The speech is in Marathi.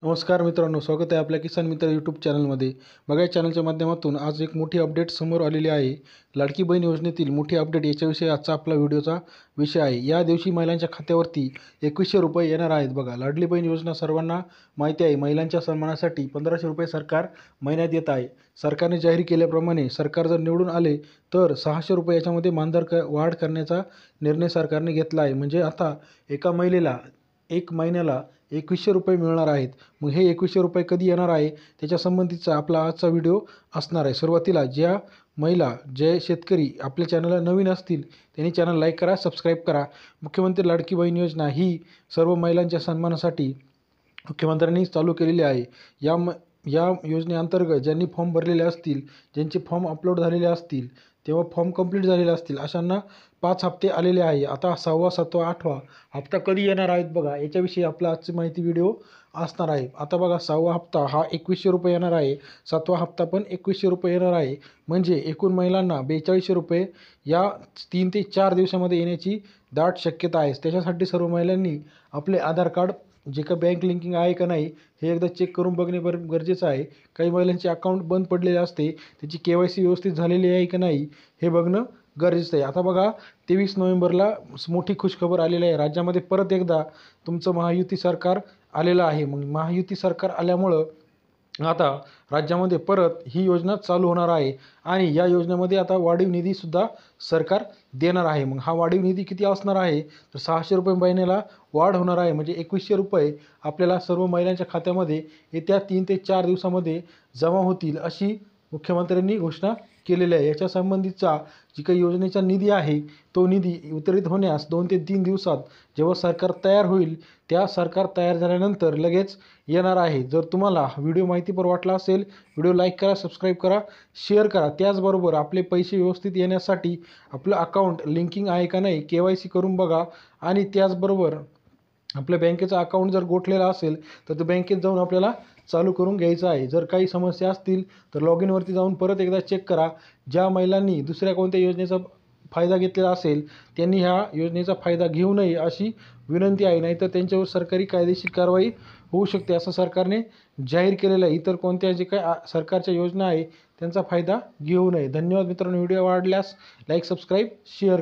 नमस्कार मित्रांनो, स्वागत आहे आपल्या किसान मित्र यूट्यूब चॅनलमध्ये. बघा, या चॅनलच्या माध्यमातून आज एक मोठी अपडेट समोर आलेली आहे. लाडकी बहीण योजनेतील मोठी अपडेट याच्याविषयी आजचा आपला व्हिडिओचा विषय आहे. या दिवशी महिलांच्या खात्यावरती 2100 रुपये येणार आहेत. बघा, लाडली बहीण योजना सर्वांना माहिती आहे. महिलांच्या सन्मानासाठी 1500 रुपये सरकार महिन्यात देत आहे. सरकारने जाहीर केल्याप्रमाणे सरकार जर निवडून आले तर 600 रुपये याच्यामध्ये वाढ करण्याचा निर्णय सरकारने घेतला आहे. म्हणजे आता एका महिलेला एक महिन्याला 2100 रुपये मिळणार आहेत. मग हे 2100 रुपये कधी येणार आहे त्याच्या संबंधीचा आपला आजचा व्हिडिओ असणार आहे. सुरुवातीला ज्या महिला, जे शेतकरी आपल्या चॅनलला नवीन असतील त्यांनी चॅनल लाईक करा, सबस्क्राईब करा. मुख्यमंत्री लाडकी बहीण योजना ही सर्व महिलांच्या सन्मानासाठी मुख्यमंत्र्यांनी चालू केलेली आहे. या योजनेअंतर्गत ज्यांनी फॉर्म भरलेले असतील, ज्यांचे फॉर्म अपलोड झालेले असतील, तेव्हा फॉर्म कंप्लीट झालेले असतील, अशांना 5 हप्ते आलेले आहे. आता 6वा, 7वा, 8वा हप्ता कधी येणार आहेत बघा, याच्याविषयी आपला आजची माहिती व्हिडिओ असणार आहे. आता बघा, 6वा हप्ता हा 2100 रुपये येणार आहे. 7वा हप्ता पण 2100 रुपये येणार आहे. म्हणजे एकूण महिलांना 4200 रुपये या 3 ते 4 दिवसामध्ये येण्याची दाट शक्यता आहे. त्याच्यासाठी सर्व महिलांनी आपले आधार कार्ड, जे का बँक लिंकिंग आहे का नाही हे एकदा चेक करून बघणे गरजेचं आहे. काही महिलांचे अकाउंट बंद पडलेले असते, त्याची KYC व्यवस्थित झालेली आहे का नाही हे बघणं गरजेचं आहे. आता बघा, 23 नोव्हेंबरला मोठी खुशखबर आलेली आहे. राज्यामध्ये परत एकदा तुमचं महायुती सरकार आलेलं आहे. मग महायुती सरकार आल्यामुळं आता राज्यामध्ये परत ही योजना चालू होणार आहे आणि या योजनेमध्ये आता वाढीव निधीसुद्धा सरकार देणार आहे. मग हा वाढीव निधी किती असणार आहे तर 600 रुपये महिन्याला वाढ होणार आहे. म्हणजे 2100 रुपये आपल्याला सर्व महिलांच्या खात्यामध्ये येत्या 3 ते 4 दिवसामध्ये जमा होतील, अशी मुख्यमंत्र्यांनी घोषणा केलेली आहे. याच्या संबंधीचा जी काही योजनेचा निधी आहे तो निधी वितरित होण्यास 2 ते 3 दिवसात जेव्हा सरकार तयार होईल, त्या सरकार तयार झाल्यानंतर लगेच येणार आहे. जर तुम्हाला व्हिडिओ माहितीपर वाटला असेल, व्हिडिओ लाईक करा, सबस्क्राईब करा, शेअर करा. त्याचबरोबर आपले पैसे व्यवस्थित येण्यासाठी आपलं अकाउंट लिंकिंग आहे का नाही KYC करून बघा. आणि त्याचबरोबर आपल्या बँकेचं अकाउंट जर गोठलेलं असेल तर ते बँकेत जाऊन आपल्याला चालू करून घ्यायचं आहे. जर काही समस्या असतील तर लॉग इनवरती जाऊन परत एकदा चेक करा. ज्या महिलांनी दुसऱ्या कोणत्या योजनेचा फायदा घेतलेला असेल त्यांनी ह्या योजनेचा फायदा घेऊ नये अशी विनंती आहे. नाहीतर त्यांच्यावर सरकारी कायदेशीर कारवाई होऊ शकते, असं सरकारने जाहीर केलेलं आहे. इतर कोणत्या जे काही सरकारच्या योजना आहे त्यांचा फायदा घेऊ नये. धन्यवाद मित्रांनो. व्हिडिओ आवडल्यास लाईक, सबस्क्राईब, शेअर करा.